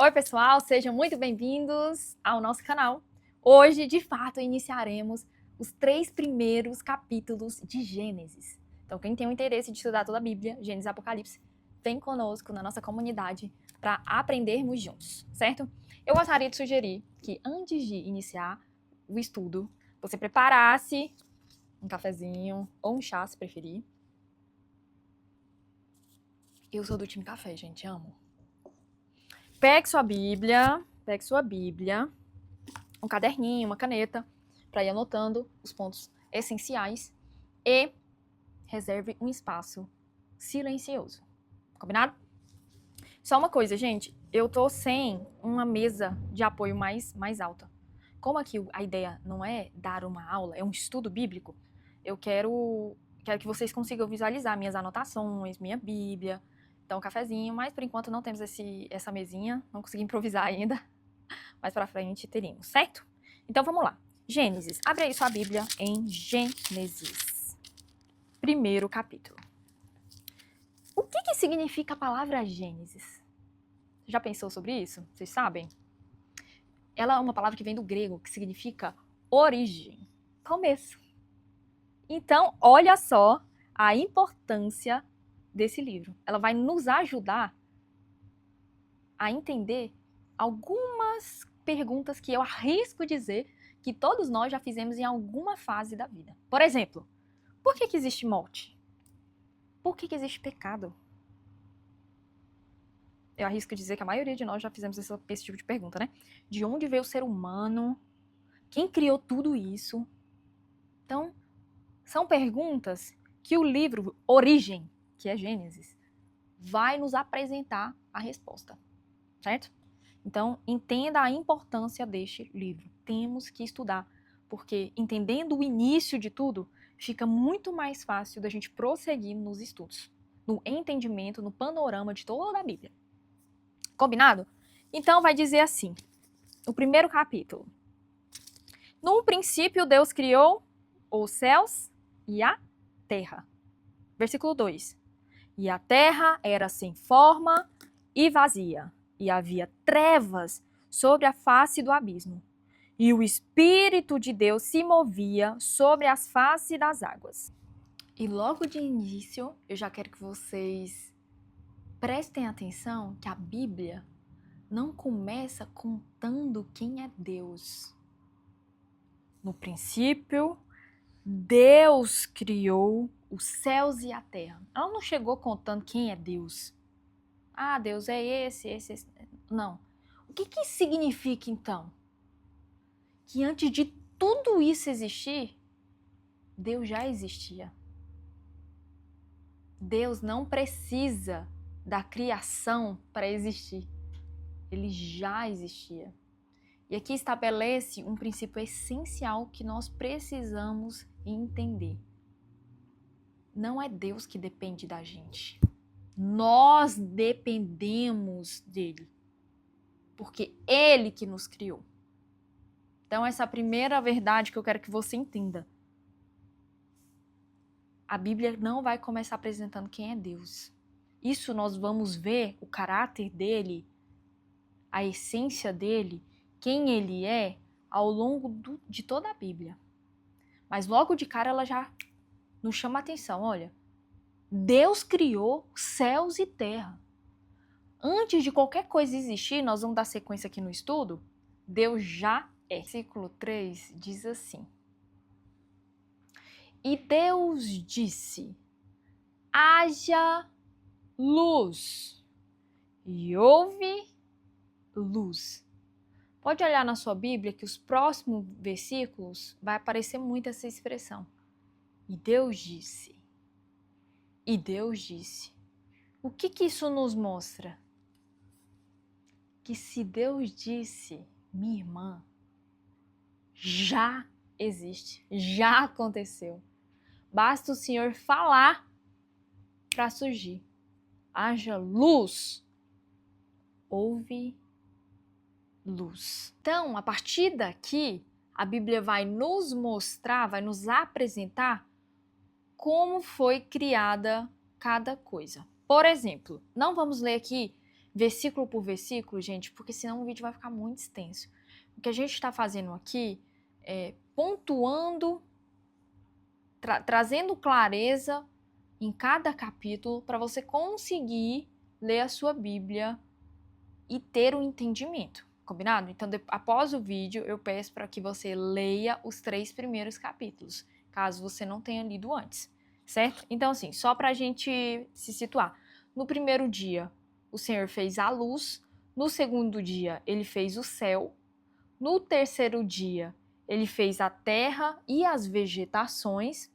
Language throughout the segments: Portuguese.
Oi, pessoal, sejam muito bem-vindos ao nosso canal. Hoje, de fato, iniciaremos os 3 primeiros capítulos de Gênesis. Então, quem tem o interesse de estudar toda a Bíblia, Gênesis e Apocalipse, vem conosco na nossa comunidade para aprendermos juntos, certo? Eu gostaria de sugerir que, antes de iniciar o estudo, você preparasse um cafezinho ou um chá, se preferir. Eu sou do time café, gente, amo. Pegue sua Bíblia, um caderninho, uma caneta, para ir anotando os pontos essenciais e reserve um espaço silencioso. Combinado? Só uma coisa, gente, eu tô sem uma mesa de apoio mais alta. Como aqui a ideia não é dar uma aula, é um estudo bíblico, eu quero que vocês consigam visualizar minhas anotações, minha Bíblia, então um cafezinho, mas por enquanto não temos essa mesinha, não consegui improvisar ainda. Mais pra frente teríamos, certo? Então vamos lá. Gênesis. Abre aí sua Bíblia em Gênesis. Primeiro capítulo. O que significa a palavra Gênesis? Já pensou sobre isso? Vocês sabem? Ela é uma palavra que vem do grego, que significa origem, começo. Então, olha só a importância desse livro. Ela vai nos ajudar a entender algumas perguntas que eu arrisco dizer que todos nós já fizemos em alguma fase da vida. Por exemplo, por que existe morte? Por que existe pecado? Eu arrisco dizer que a maioria de nós já fizemos esse tipo de pergunta, né? De onde veio o ser humano? Quem criou tudo isso? Então, são perguntas que o livro Origem, que é Gênesis, vai nos apresentar a resposta, certo? Então, entenda a importância deste livro. Temos que estudar, porque entendendo o início de tudo, fica muito mais fácil da gente prosseguir nos estudos, no entendimento, no panorama de toda a Bíblia. Combinado? Então, vai dizer assim, o primeiro capítulo. No princípio, Deus criou os céus e a terra. Versículo 2. E a terra era sem forma e vazia, e havia trevas sobre a face do abismo. E o Espírito de Deus se movia sobre as faces das águas. E logo de início, eu já quero que vocês prestem atenção que a Bíblia não começa contando quem é Deus. No princípio, Deus criou os céus e a terra. Ela não chegou contando quem é Deus. Ah, Deus é esse. Não. O que significa, então? Que antes de tudo isso existir, Deus já existia. Deus não precisa da criação para existir. Ele já existia. E aqui estabelece um princípio essencial que nós precisamos entender. Não é Deus que depende da gente. Nós dependemos dele. Porque ele que nos criou. Então, essa é a primeira verdade que eu quero que você entenda. A Bíblia não vai começar apresentando quem é Deus. Isso nós vamos ver o caráter dele, a essência dele, quem ele é, ao longo de toda a Bíblia. Mas logo de cara ela já nos chama a atenção. Olha, Deus criou céus e terra. Antes de qualquer coisa existir, nós vamos dar sequência aqui no estudo, Deus já é. Versículo 3 diz assim. E Deus disse, haja luz. E houve luz. Pode olhar na sua Bíblia que os próximos versículos vai aparecer muito essa expressão. E Deus disse. E Deus disse. O que isso nos mostra? Que se Deus disse, minha irmã, já existe, já aconteceu. Basta o Senhor falar para surgir. Haja luz. Houve luz. Então, a partir daqui, a Bíblia vai nos mostrar, vai nos apresentar como foi criada cada coisa. Por exemplo, não vamos ler aqui versículo por versículo, gente, porque senão o vídeo vai ficar muito extenso. O que a gente está fazendo aqui é pontuando, trazendo clareza em cada capítulo para você conseguir ler a sua Bíblia e ter um entendimento, combinado? Então, após o vídeo, eu peço para que você leia os 3 primeiros capítulos, caso você não tenha lido antes, certo? Então, assim, só para a gente se situar. No primeiro dia, o Senhor fez a luz. No segundo dia, ele fez o céu. No terceiro dia, ele fez a terra e as vegetações.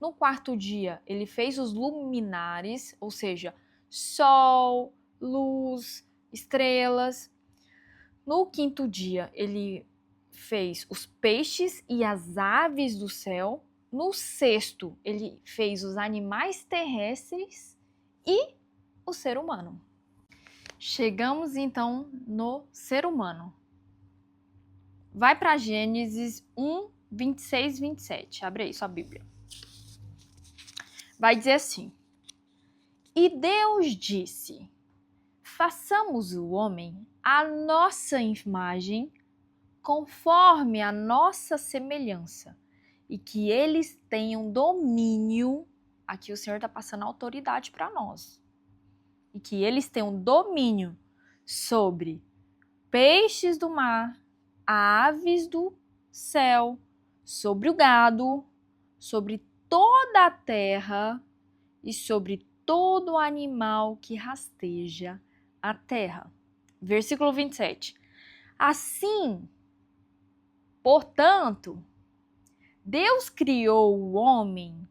No quarto dia, ele fez os luminares, ou seja, sol, luz, estrelas. No quinto dia, ele fez os peixes e as aves do céu. No sexto, ele fez os animais terrestres e o ser humano. Chegamos então no ser humano. Vai para Gênesis 1, 26, 27. Abre aí sua Bíblia. Vai dizer assim: E Deus disse: façamos o homem à nossa imagem, conforme a nossa semelhança, e que eles tenham domínio. Aqui o Senhor está passando autoridade para nós. E que eles tenham domínio sobre peixes do mar, aves do céu, sobre o gado, sobre toda a terra e sobre todo animal que rasteja a terra. Versículo 27. Assim, portanto, Deus criou o homem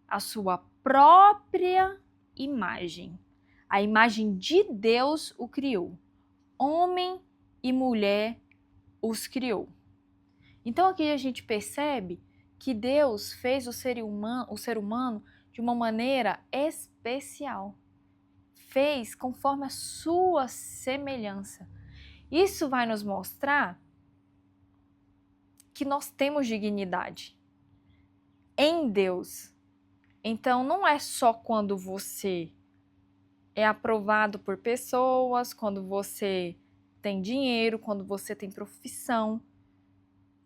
à sua própria imagem. A imagem de Deus o criou. Homem e mulher os criou. Então aqui a gente percebe que Deus fez o ser humano de uma maneira especial. Fez conforme a sua semelhança. Isso vai nos mostrar que nós temos dignidade em Deus. Então não é só quando você é aprovado por pessoas, quando você tem dinheiro, quando você tem profissão,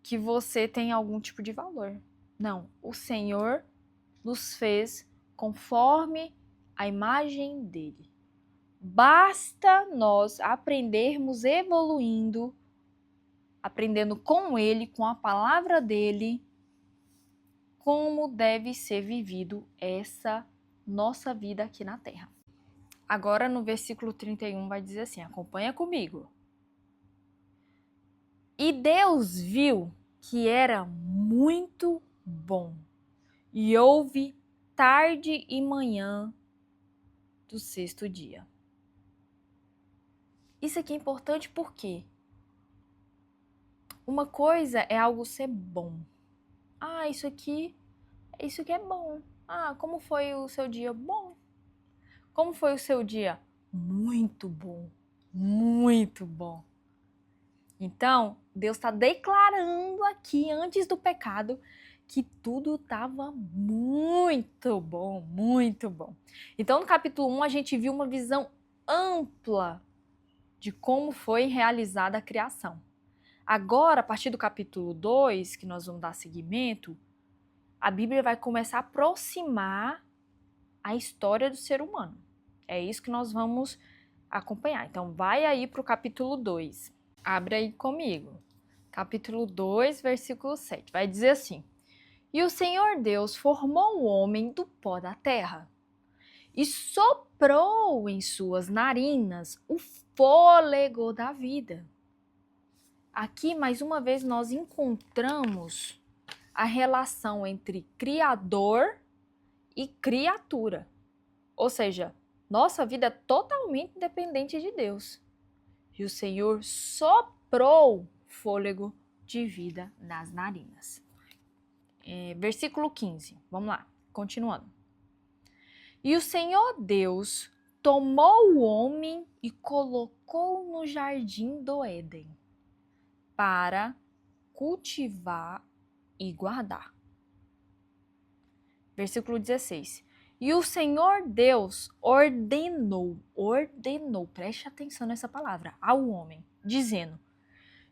que você tem algum tipo de valor. Não, o Senhor nos fez conforme a imagem dele. Basta nós aprendermos evoluindo, aprendendo com ele, com a palavra dele, como deve ser vivido essa nossa vida aqui na Terra. Agora no versículo 31 vai dizer assim, acompanha comigo. E Deus viu que era muito bom, e houve tarde e manhã do sexto dia. Isso aqui é importante porque uma coisa é algo ser bom. Ah, isso aqui é bom. Ah, como foi o seu dia? Bom. Como foi o seu dia? Muito bom. Muito bom. Então, Deus está declarando aqui, antes do pecado, que tudo estava muito bom, muito bom. Então, no capítulo 1, a gente viu uma visão ampla de como foi realizada a criação. Agora, a partir do capítulo 2, que nós vamos dar seguimento, a Bíblia vai começar a aproximar a história do ser humano. É isso que nós vamos acompanhar. Então, vai aí para o capítulo 2. Abre aí comigo. Capítulo 2, versículo 7. Vai dizer assim: E o Senhor Deus formou o homem do pó da terra e soprou em suas narinas o fôlego da vida. Aqui, mais uma vez, nós encontramos a relação entre Criador e criatura. Ou seja, nossa vida é totalmente dependente de Deus. E o Senhor soprou fôlego de vida nas narinas. Versículo 15, vamos lá, continuando. E o Senhor Deus tomou o homem e colocou no jardim do Éden para cultivar e guardar. Versículo 16. E o Senhor Deus ordenou, preste atenção nessa palavra, ao homem, dizendo: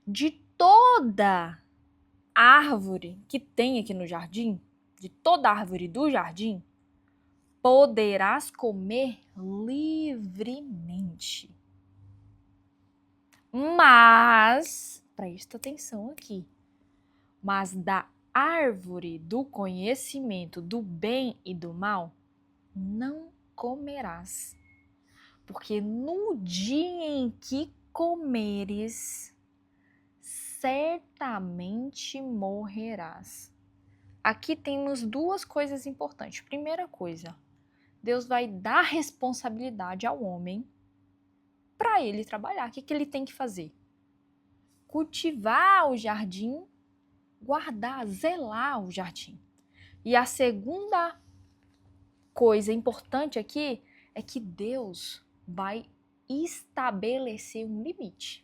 de toda árvore que tem aqui no jardim, de toda árvore do jardim, poderás comer livremente. Mas, presta atenção aqui, mas da árvore do conhecimento do bem e do mal, não comerás, porque no dia em que comeres, certamente morrerás. Aqui temos duas coisas importantes. Primeira coisa, Deus vai dar responsabilidade ao homem para ele trabalhar. O que ele tem que fazer? Cultivar o jardim, guardar, zelar o jardim. E a segunda coisa importante aqui é que Deus vai estabelecer um limite.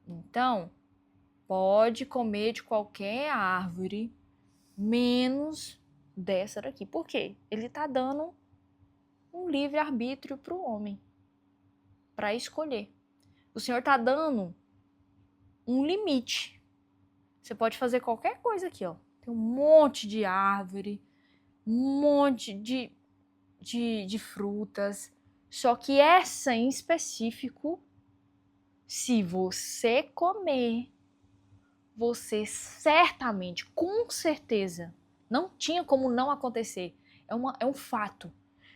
Então, pode comer de qualquer árvore, menos dessa daqui. Por quê? Ele está dando um livre-arbítrio para o homem, para escolher. O Senhor está dando um limite. Você pode fazer qualquer coisa aqui, ó. Tem um monte de árvore, um monte de frutas. Só que essa em específico, se você comer, você certamente, com certeza, não tinha como não acontecer. É um fato.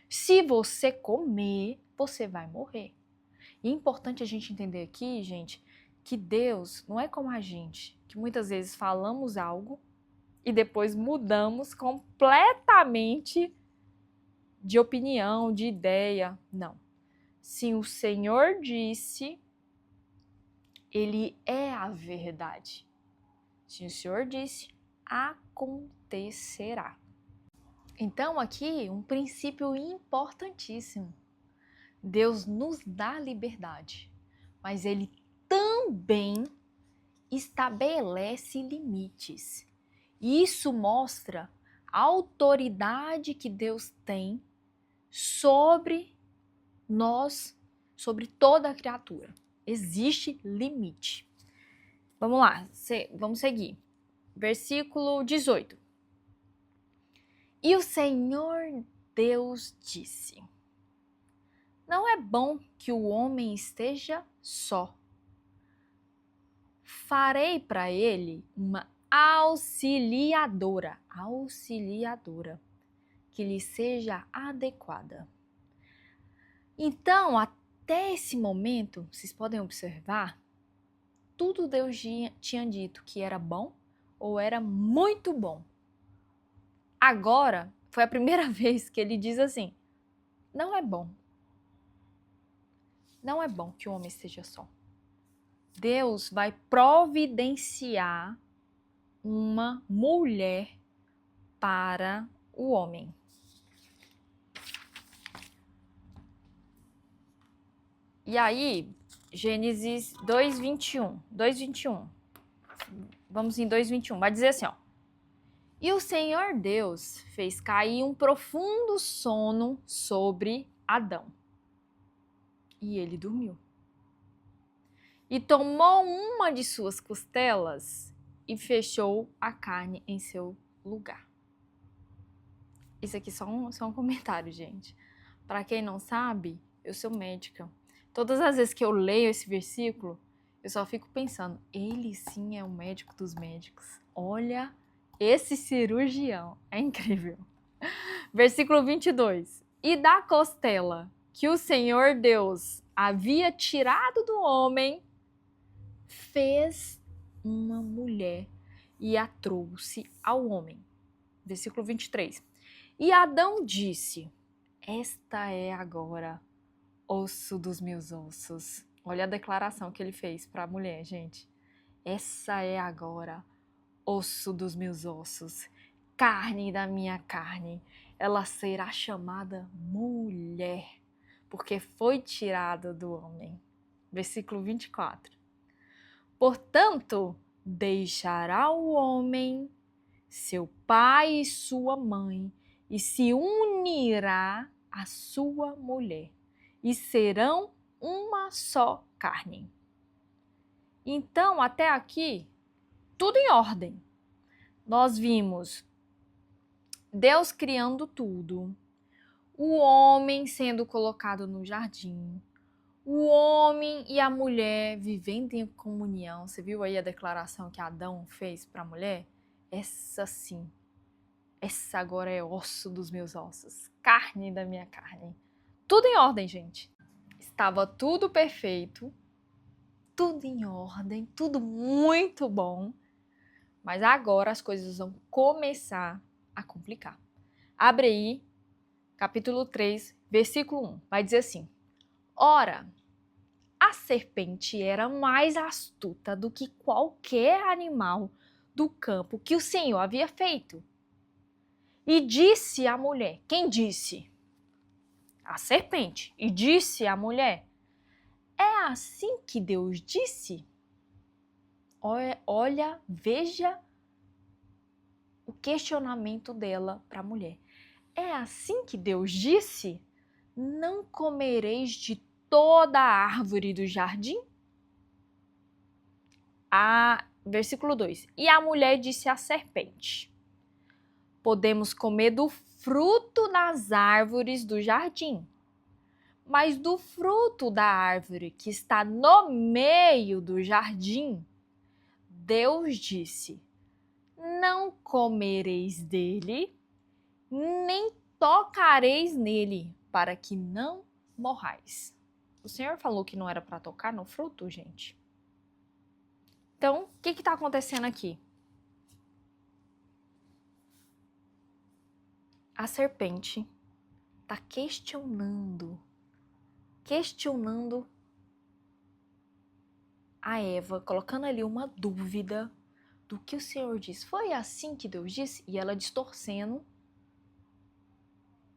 Se você comer, você vai morrer. E é importante a gente entender aqui, gente, que Deus não é como a gente, que muitas vezes falamos algo e depois mudamos completamente de opinião, de ideia. Não. Se o Senhor disse, Ele é a verdade. Se o Senhor disse, acontecerá. Então, aqui, um princípio importantíssimo. Deus nos dá liberdade, mas Ele também estabelece limites. Isso mostra a autoridade que Deus tem sobre nós, sobre toda a criatura. Existe limite. Vamos lá, vamos seguir. Versículo 18. E o Senhor Deus disse: não é bom que o homem esteja só. Farei para ele uma auxiliadora, que lhe seja adequada. Então, até esse momento, vocês podem observar, tudo Deus tinha dito que era bom ou era muito bom. Agora, foi a primeira vez que ele diz assim: não é bom. Não é bom que o homem esteja só. Deus vai providenciar uma mulher para o homem. E aí, Gênesis 2:21. Vamos em 2:21. Vai dizer assim, ó. E o Senhor Deus fez cair um profundo sono sobre Adão. E ele dormiu. E tomou uma de suas costelas e fechou a carne em seu lugar. Isso aqui é só um comentário, gente. Para quem não sabe, eu sou médica. Todas as vezes que eu leio esse versículo, eu só fico pensando, ele sim é o médico dos médicos. Olha esse cirurgião, é incrível. Versículo 22. E da costela que o Senhor Deus havia tirado do homem, fez uma mulher e a trouxe ao homem. Versículo 23. E Adão disse: esta é agora osso dos meus ossos. Olha a declaração que ele fez para a mulher, gente. Essa é agora osso dos meus ossos, carne da minha carne. Ela será chamada mulher, porque foi tirada do homem. Versículo 24. Portanto, deixará o homem seu pai e sua mãe, e se unirá à sua mulher, e serão uma só carne. Então, até aqui, tudo em ordem. Nós vimos Deus criando tudo, o homem sendo colocado no jardim, o homem e a mulher vivendo em comunhão. Você viu aí a declaração que Adão fez para a mulher? Essa sim, essa agora é osso dos meus ossos, carne da minha carne. Tudo em ordem, gente. Estava tudo perfeito, tudo em ordem, tudo muito bom. Mas agora as coisas vão começar a complicar. Abre aí, capítulo 3, versículo 1. Vai dizer assim: Ora, a serpente era mais astuta do que qualquer animal do campo que o Senhor havia feito. E disse à mulher, quem disse? A serpente. E disse à mulher, é assim que Deus disse? Olha, veja o questionamento dela para a mulher. É assim que Deus disse? Não comereis de toda a árvore do jardim? Versículo 2. E a mulher disse à serpente, podemos comer do fruto das árvores do jardim, mas do fruto da árvore que está no meio do jardim, Deus disse, não comereis dele, nem tocareis nele, para que não morrais. O Senhor falou que não era para tocar no fruto, gente. Então, o que está acontecendo aqui? A serpente está questionando a Eva, colocando ali uma dúvida do que o Senhor disse. Foi assim que Deus disse? E ela distorcendo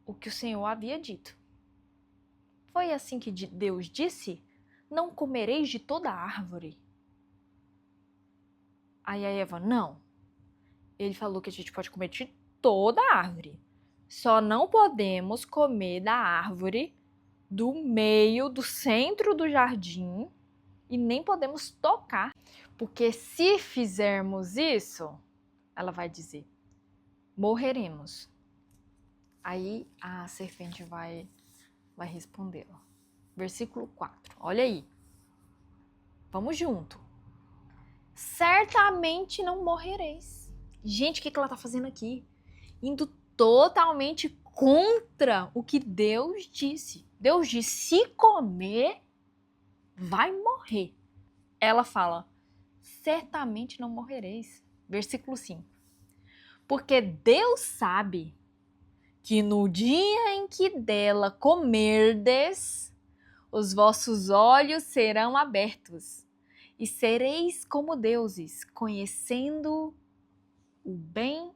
o que o Senhor havia dito. Foi assim que Deus disse? Não comereis de toda a árvore. Aí a Eva, não. Ele falou que a gente pode comer de toda a árvore. Só não podemos comer da árvore do meio, do centro do jardim e nem podemos tocar. Porque se fizermos isso, ela vai dizer, morreremos. Aí a serpente vai responder. Ó. Versículo 4. Olha aí. Vamos junto. Certamente não morrereis. Gente, o que ela está fazendo aqui? Indo totalmente contra o que Deus disse. Deus disse, se comer, vai morrer. Ela fala, certamente não morrereis. Versículo 5. Porque Deus sabe que no dia em que dela comerdes, os vossos olhos serão abertos e sereis como deuses, conhecendo o bem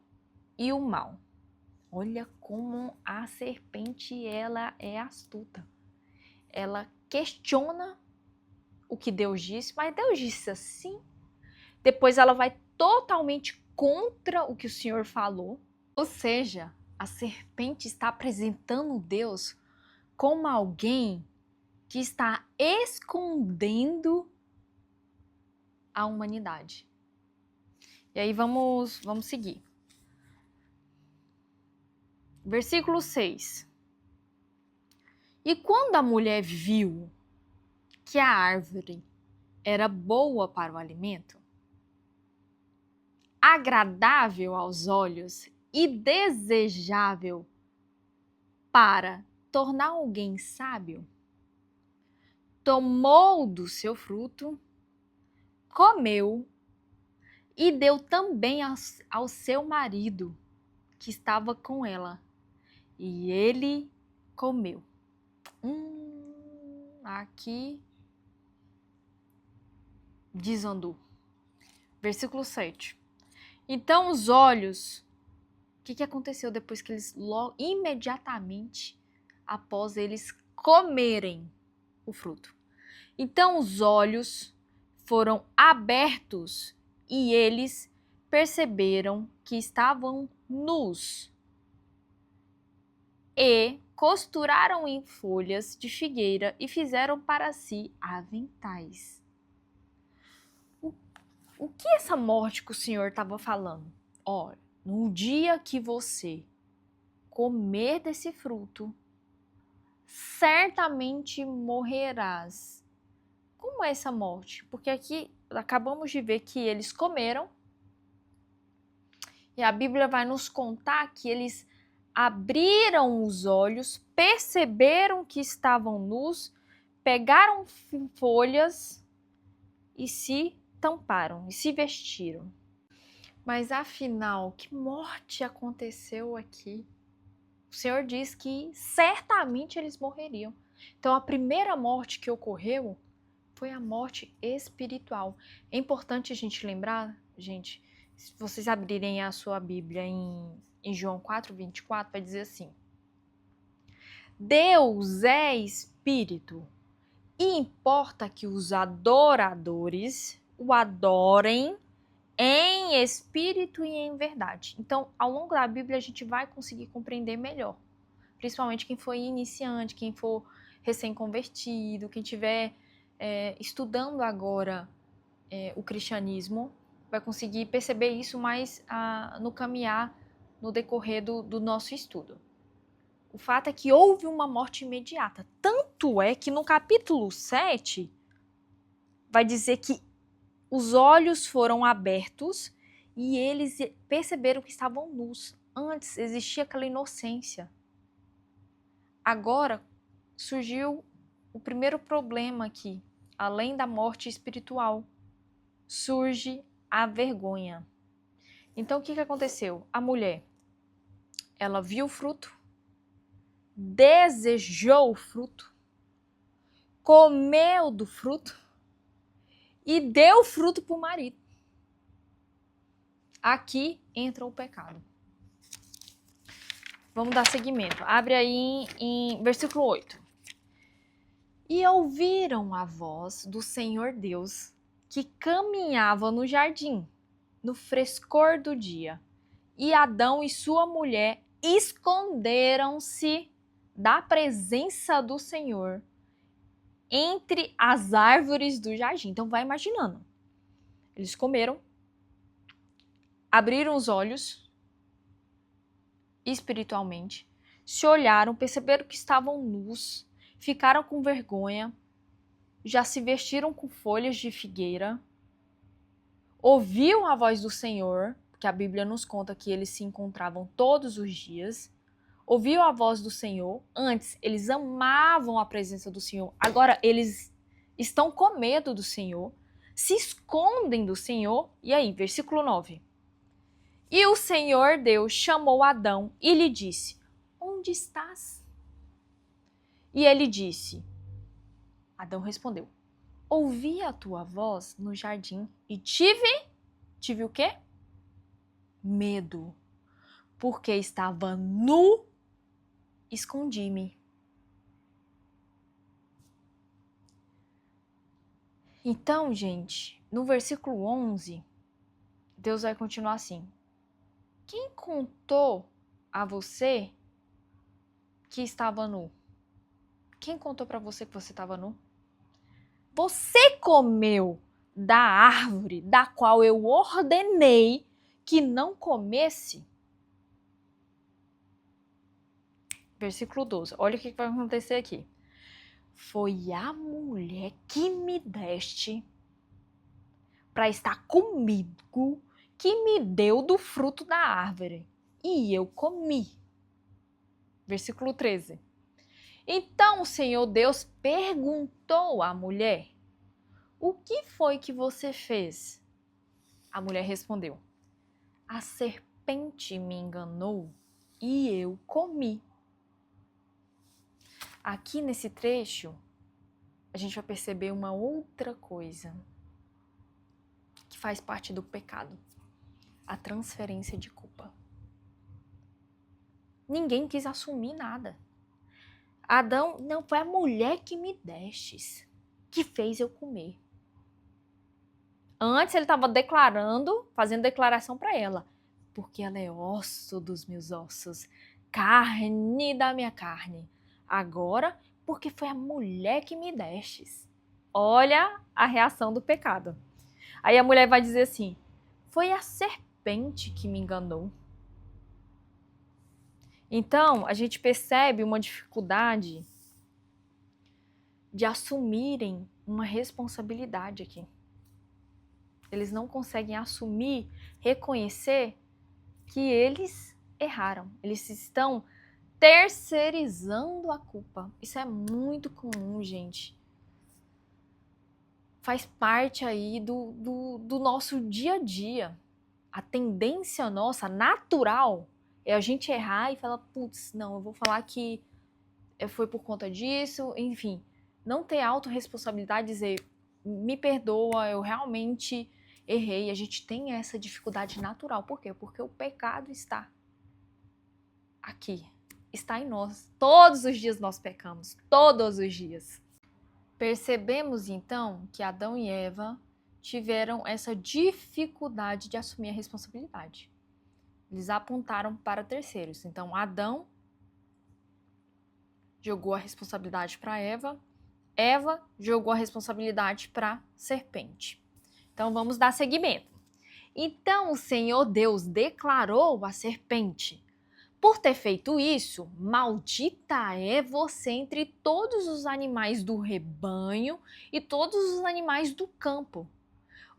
e o mal. Olha como a serpente ela é astuta. Ela questiona o que Deus disse, mas Deus disse assim. Depois ela vai totalmente contra o que o Senhor falou. Ou seja, a serpente está apresentando Deus como alguém que está escondendo a humanidade. E aí vamos seguir. Versículo 6. E quando a mulher viu que a árvore era boa para o alimento, agradável aos olhos e desejável para tornar alguém sábio, tomou do seu fruto, comeu e deu também ao seu marido, que estava com ela, e ele comeu. Aqui desandou. Versículo 7. Então os olhos, o que aconteceu depois que eles, imediatamente após eles comerem o fruto? Então os olhos foram abertos e eles perceberam que estavam nus e costuraram em folhas de figueira e fizeram para si aventais. O que essa morte que o Senhor estava falando? Olha, no dia que você comer desse fruto, certamente morrerás. Como é essa morte? Porque aqui acabamos de ver que eles comeram e a Bíblia vai nos contar que eles abriram os olhos, perceberam que estavam nus, pegaram folhas e se tamparam e se vestiram. Mas afinal, que morte aconteceu aqui? O Senhor diz que certamente eles morreriam. Então a primeira morte que ocorreu foi a morte espiritual. É importante a gente lembrar, gente, se vocês abrirem a sua Bíblia em João 4:24, vai dizer assim: Deus é espírito e importa que os adoradores o adorem em espírito e em verdade. Então, ao longo da Bíblia, a gente vai conseguir compreender melhor. Principalmente quem for iniciante, quem for recém-convertido, quem estiver estudando agora o cristianismo, vai conseguir perceber isso mais no caminhar, no decorrer do nosso estudo. O fato é que houve uma morte imediata. Tanto é que no capítulo 7 vai dizer que os olhos foram abertos e eles perceberam que estavam nus. Antes existia aquela inocência. Agora surgiu o primeiro problema aqui. Além da morte espiritual, surge a vergonha. Então o que aconteceu? A mulher, ela viu o fruto, desejou o fruto, comeu do fruto e deu o fruto para o marido. Aqui entra o pecado. Vamos dar seguimento. Abre aí em versículo 8. E ouviram a voz do Senhor Deus que caminhava no jardim, no frescor do dia. E Adão e sua mulher esconderam-se da presença do Senhor entre as árvores do jardim. Então vai imaginando. Eles comeram, abriram os olhos espiritualmente, se olharam, perceberam que estavam nus, ficaram com vergonha, já se vestiram com folhas de figueira, ouviam a voz do Senhor, que a Bíblia nos conta que eles se encontravam todos os dias, ouviam a voz do Senhor. Antes, eles amavam a presença do Senhor, agora eles estão com medo do Senhor, se escondem do Senhor. E aí, versículo 9. E o Senhor Deus chamou Adão e lhe disse: onde estás? E ele disse, Adão respondeu: ouvi a tua voz no jardim e tive o quê? Medo, porque estava nu, escondi-me. Então, gente, no versículo 11, Deus vai continuar assim: quem contou a você que estava nu? Quem contou para você que você estava nu? Você comeu da árvore da qual eu ordenei que não comesse? Versículo 12. Olha o que vai acontecer aqui. Foi a mulher que me deste para estar comigo que me deu do fruto da árvore e eu comi. Versículo 13. Então o Senhor Deus perguntou à mulher: o que foi que você fez? A mulher respondeu: a serpente me enganou e eu comi. Aqui nesse trecho, a gente vai perceber uma outra coisa que faz parte do pecado: a transferência de culpa. Ninguém quis assumir nada. Adão, não, foi a mulher que me destes, que fez eu comer. Antes ele estava declarando, fazendo declaração para ela, porque ela é osso dos meus ossos, carne da minha carne. Agora, porque foi a mulher que me destes. Olha a reação do pecado. Aí a mulher vai dizer assim, foi a serpente que me enganou. Então, a gente percebe uma dificuldade de assumirem uma responsabilidade aqui. Eles não conseguem assumir, reconhecer que eles erraram. Eles estão terceirizando a culpa. Isso é muito comum, gente. Faz parte aí do nosso dia a dia. A tendência nossa, natural, é a gente errar e falar, putz, não, eu vou falar que foi por conta disso, enfim. Não ter autorresponsabilidade, dizer, me perdoa, eu realmente errei. A gente tem essa dificuldade natural. Por quê? Porque o pecado está aqui, está em nós. Todos os dias nós pecamos, todos os dias. Percebemos então que Adão e Eva tiveram essa dificuldade de assumir a responsabilidade. Eles apontaram para terceiros. Então, Adão jogou a responsabilidade para Eva, Eva jogou a responsabilidade para a serpente. Então, vamos dar seguimento. Então, o Senhor Deus declarou à serpente, por ter feito isso, maldita é você entre todos os animais do rebanho e todos os animais do campo.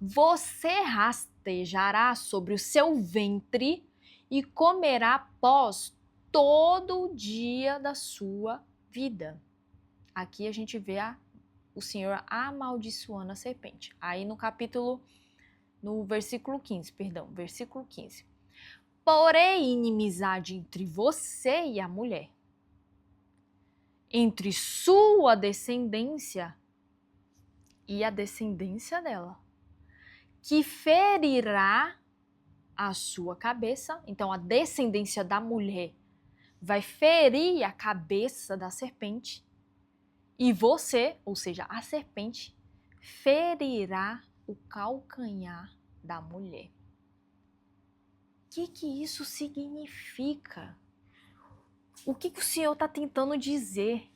Você rastejará sobre o seu ventre e comerá pós todo o dia da sua vida. Aqui a gente vê o Senhor amaldiçoando a serpente. Aí no versículo 15. Porém, inimizade entre você e a mulher, entre sua descendência e a descendência dela, que ferirá a sua cabeça. Então, a descendência da mulher vai ferir a cabeça da serpente e você, ou seja, a serpente, ferirá o calcanhar da mulher. O que isso significa? O que o Senhor está tentando dizer?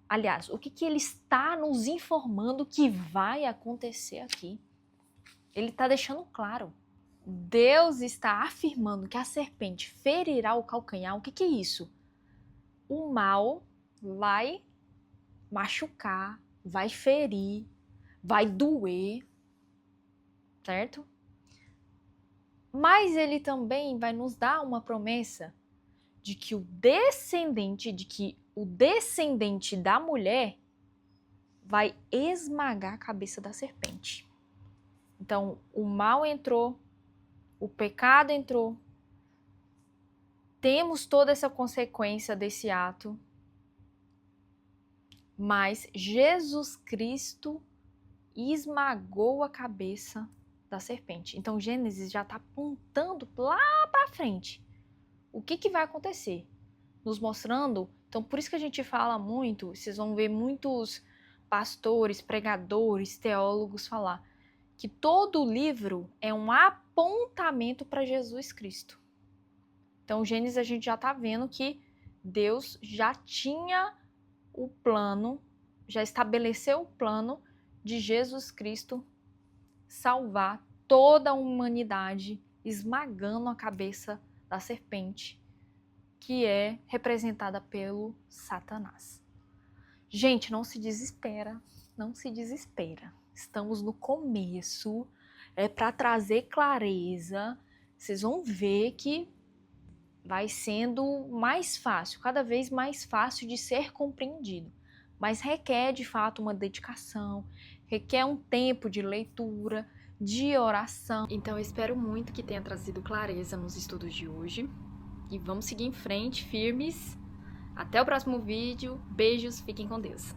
Aliás, o que ele está nos informando que vai acontecer aqui? Ele está deixando claro. Deus está afirmando que a serpente ferirá o calcanhar. O que é isso? O mal vai machucar, vai ferir, vai doer, certo? Mas ele também vai nos dar uma promessa de que o descendente da mulher vai esmagar a cabeça da serpente. Então, o mal entrou, o pecado entrou, temos toda essa consequência desse ato, mas Jesus Cristo esmagou a cabeça da serpente. Então, Gênesis já está apontando lá para frente. O que vai acontecer? Nos mostrando. Então, por isso que a gente fala muito, vocês vão ver muitos pastores, pregadores, teólogos falar que todo o livro é um apontamento para Jesus Cristo. Então, Gênesis a gente já está vendo que Deus já tinha o plano, já estabeleceu o plano de Jesus Cristo salvar toda a humanidade, esmagando a cabeça da serpente, que é representada pelo Satanás. Gente, não se desespera, não se desespera. Estamos no começo, é para trazer clareza. Vocês vão ver que vai sendo mais fácil, cada vez mais fácil de ser compreendido. Mas requer, de fato, uma dedicação, requer um tempo de leitura, de oração. Então, eu espero muito que tenha trazido clareza nos estudos de hoje. E vamos seguir em frente, firmes. Até o próximo vídeo. Beijos, fiquem com Deus.